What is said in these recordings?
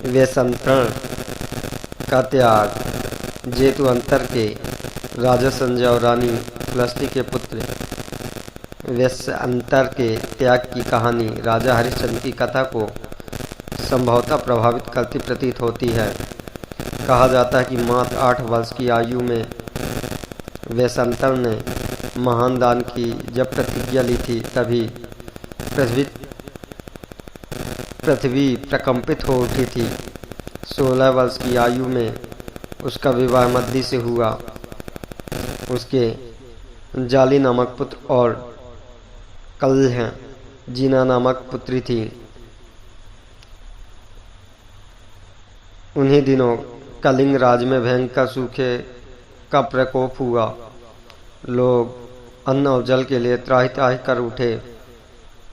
वेशंतरण का त्याग। जेतु अंतर के राजा संजय और रानी तुलसी के पुत्र वेशंतर के त्याग की कहानी राजा हरिश्चंद्र की कथा को संभवतः प्रभावित करती प्रतीत होती है। कहा जाता है कि मात्र 8 वर्ष की आयु में वेशंतर ने महान दान की जब प्रतिज्ञा ली थी, तभी पृथ्वी प्रकंपित हो उठी थी। 16 वर्ष की आयु में उसका विवाह मद्दी से हुआ। उसके जाली नामक पुत्र और कल्ह जीना नामक पुत्री थी। उन्हीं दिनों कलिंग राज में भयंकर सूखे का प्रकोप हुआ। लोग अन्न और जल के लिए त्राहि त्राहि कर उठे।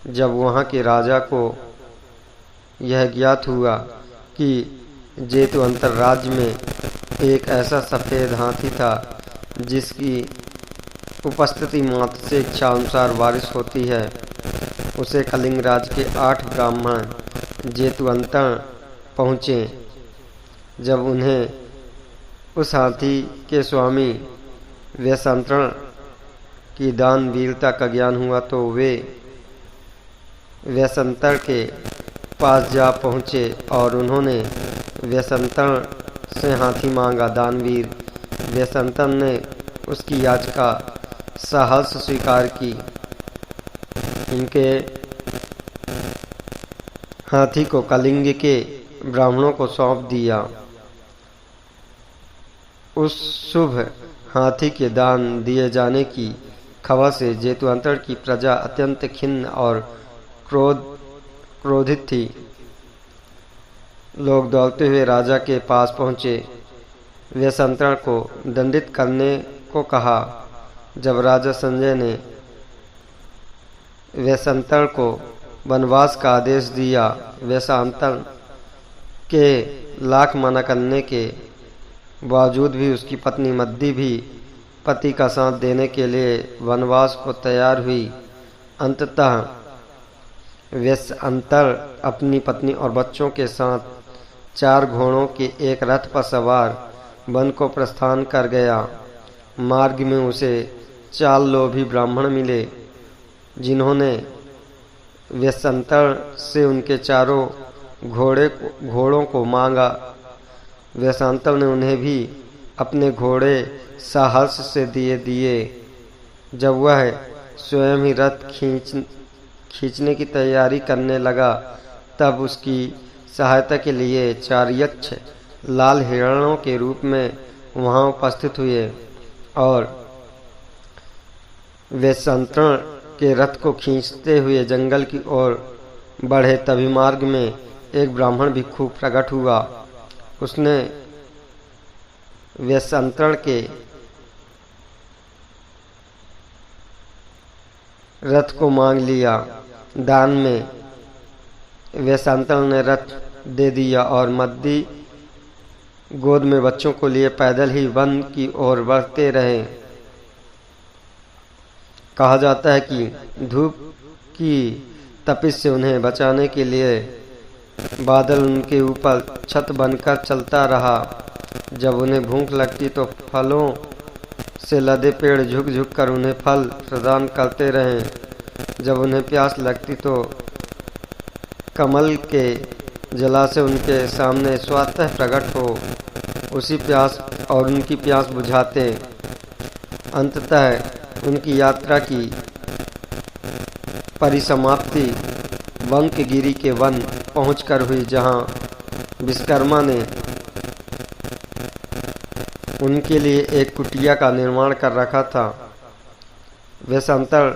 जब वहाँ के राजा को यह ज्ञात हुआ कि जेतु अंतर राज्य में एक ऐसा सफ़ेद हाथी था जिसकी उपस्थिति मात्र से इच्छा अनुसार बारिश होती है, उसे कलिंग राज के 8 ब्राह्मण जेतु अंतर पहुँचे। जब उन्हें उस हाथी के स्वामी वेशंतर की दान वीरता का ज्ञान हुआ तो वे वेशंतर के पास जा पहुँचे और उन्होंने वेशंतर से हाथी मांगा। दानवीर वेशंतर ने उसकी याचिका सहर्ष स्वीकार की। इनके हाथी को कलिंग के ब्राह्मणों को सौंप दिया। उस शुभ हाथी के दान दिए जाने की खबर से जेतु अंतर की प्रजा अत्यंत खिन्न और क्रोधित थी। लोग दौड़ते हुए राजा के पास पहुँचे, वेशंतर को दंडित करने को कहा। जब राजा संजय ने वेशंतर को वनवास का आदेश दिया, वेशंतर के लाख मना करने के बावजूद भी उसकी पत्नी मद्दी भी पति का साथ देने के लिए वनवास को तैयार हुई। अंततः वेशंतर अपनी पत्नी और बच्चों के साथ 4 घोड़ों के एक रथ पर सवार वन को प्रस्थान कर गया। मार्ग में उसे 4 लोभी ब्राह्मण मिले जिन्होंने वेशंतर से उनके चारों घोड़ों को मांगा। वेशंतर ने उन्हें भी अपने घोड़े साहस से दिए। जब वह स्वयं ही रथ खींचने की तैयारी करने लगा, तब उसकी सहायता के लिए 4 यक्ष लाल हिरणों के रूप में वहां उपस्थित हुए और वेशंतर के रथ को खींचते हुए जंगल की ओर बढ़े। तभी मार्ग में एक ब्राह्मण भिक्षु प्रकट हुआ। उसने वेशंतर के रथ को मांग लिया। दान में वेशंतर ने रथ दे दिया और मद्दी गोद में बच्चों को लिए पैदल ही वन की ओर बढ़ते रहे। कहा जाता है कि धूप की तपिश से उन्हें बचाने के लिए बादल उनके ऊपर छत बनकर चलता रहा। जब उन्हें भूख लगती तो फलों से लदे पेड़ झुक झुक कर उन्हें फल प्रदान करते रहे। जब उन्हें प्यास लगती तो कमल के जलाशय उनके सामने स्वतः प्रकट हो उसी प्यास और उनकी प्यास बुझाते। अंततः उनकी यात्रा की परिसमाप्ति वंकगिरी के वन पहुंचकर हुई, जहां विश्वकर्मा ने उनके लिए एक कुटिया का निर्माण कर रखा था। वेशंतर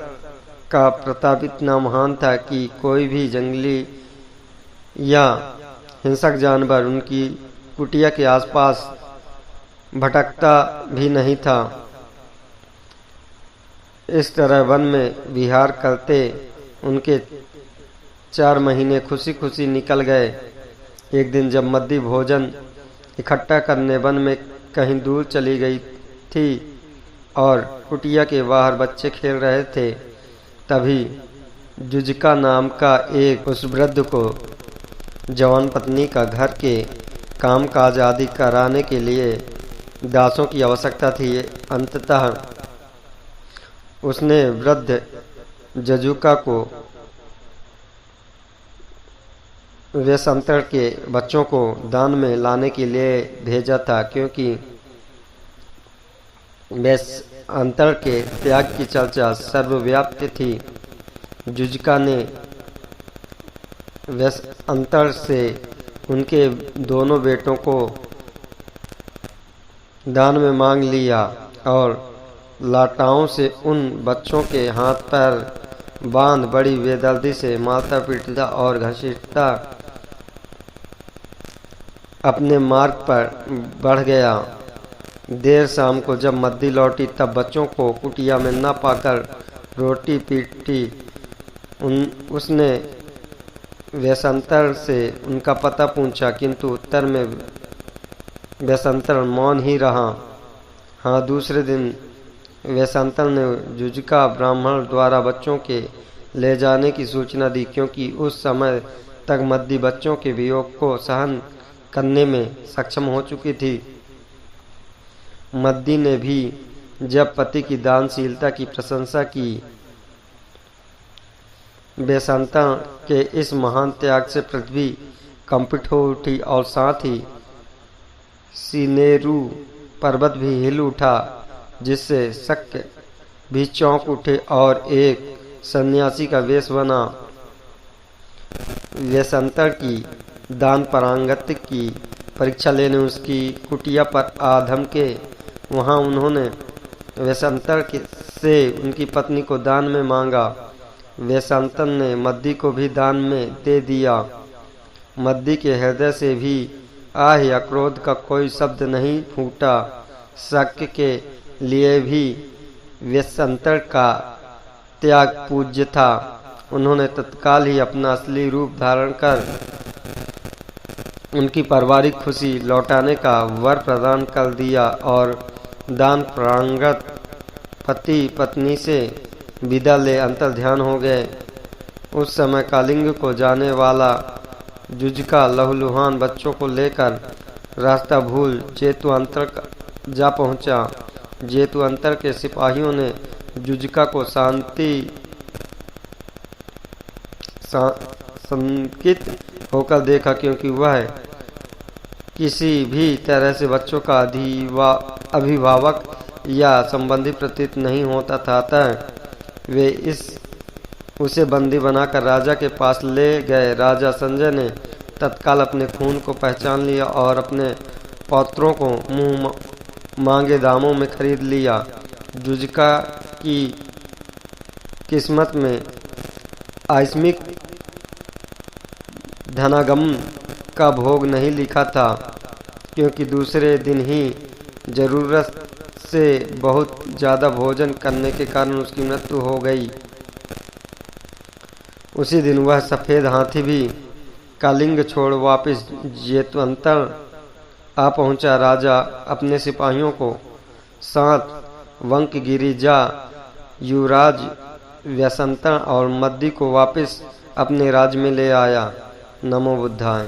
का प्रताप इतना महान था कि कोई भी जंगली या हिंसक जानवर उनकी कुटिया के आसपास भटकता भी नहीं था। इस तरह वन में विहार करते उनके 4 महीने खुशी खुशी निकल गए। एक दिन जब मद्दी भोजन इकट्ठा करने वन में कहीं दूर चली गई थी और कुटिया के बाहर बच्चे खेल रहे थे, तभी जुजका नाम का एक उस वृद्ध को जवान पत्नी का घर के काम काज आदि कराने के लिए दासों की आवश्यकता थी। अंततः उसने वृद्ध जजुका को वेशांतर के बच्चों को दान में लाने के लिए भेजा था, क्योंकि वेशांतर के त्याग की चर्चा सर्वव्याप्त थी। जुजिका ने वेशांतर से उनके दोनों बेटों को दान में मांग लिया और लाटाओं से उन बच्चों के हाथ पैर बांध बड़ी बेदर्दी से मारता पीटता और घसीटता अपने मार्ग पर बढ़ गया। देर शाम को जब मद्दी लौटी तब बच्चों को कुटिया में न पाकर रोटी पीटी उसने वेशांतर से उनका पता पूछा, किंतु उत्तर में वेशांतर मौन ही रहा। हाँ, दूसरे दिन वेशांतर ने जुजिका ब्राह्मण द्वारा बच्चों के ले जाने की सूचना दी, क्योंकि उस समय तक मद्दी बच्चों के वियोग को सहन करने में सक्षम हो चुकी थी। मद्दी ने भी जब पति की दानशीलता की प्रशंसा की, वेशांतर के इस महान त्याग से पृथ्वी कंपित हो उठी और साथ ही सीनेरू पर्वत भी हिल उठा, जिससे शक्य भी चौंक उठे और एक सन्यासी का वेश बना। वेशांतर की दान पारंगत की परीक्षा लेने उसकी कुटिया पर आधम के वहां उन्होंने वेशांतर से उनकी पत्नी को दान में मांगा। वेशांतर ने मद्दी को भी दान में दे दिया। मद्दी के हृदय से भी आह या क्रोध का कोई शब्द नहीं फूटा। शक्य के लिए भी वेशांतर का त्याग पूज्य था। उन्होंने तत्काल ही अपना असली रूप धारण कर उनकी पारिवारिक खुशी लौटाने का वर प्रदान कर दिया और दान प्रांगत पति पत्नी से विदा ले अंतर्ध्यान हो गए। उस समय कालिंग को जाने वाला जुजिका लहूलुहान बच्चों को लेकर रास्ता भूल जेतुअंतर जा पहुंचा। जेतुअंतर के सिपाहियों ने जुजिका को शंकित होकर देखा, क्योंकि वह किसी भी तरह से बच्चों का अभिभावक या संबंधी प्रतीत नहीं होता था। अतः वे उसे बंदी बनाकर राजा के पास ले गए। राजा संजय ने तत्काल अपने खून को पहचान लिया और अपने पौत्रों को मुंह मांगे दामों में खरीद लिया। जुजिका की किस्मत में आकस्मिक धनागम का भोग नहीं लिखा था, क्योंकि दूसरे दिन ही जरूरत से बहुत ज़्यादा भोजन करने के कारण उसकी मृत्यु हो गई। उसी दिन वह सफ़ेद हाथी भी कालिंग छोड़ वापस जेतुअंतर आ पहुंचा। राजा अपने सिपाहियों को साथ वंकगिरी जा युवराज वेशांतर और मद्दी को वापस अपने राज्य में ले आया। नमो बुद्धाय।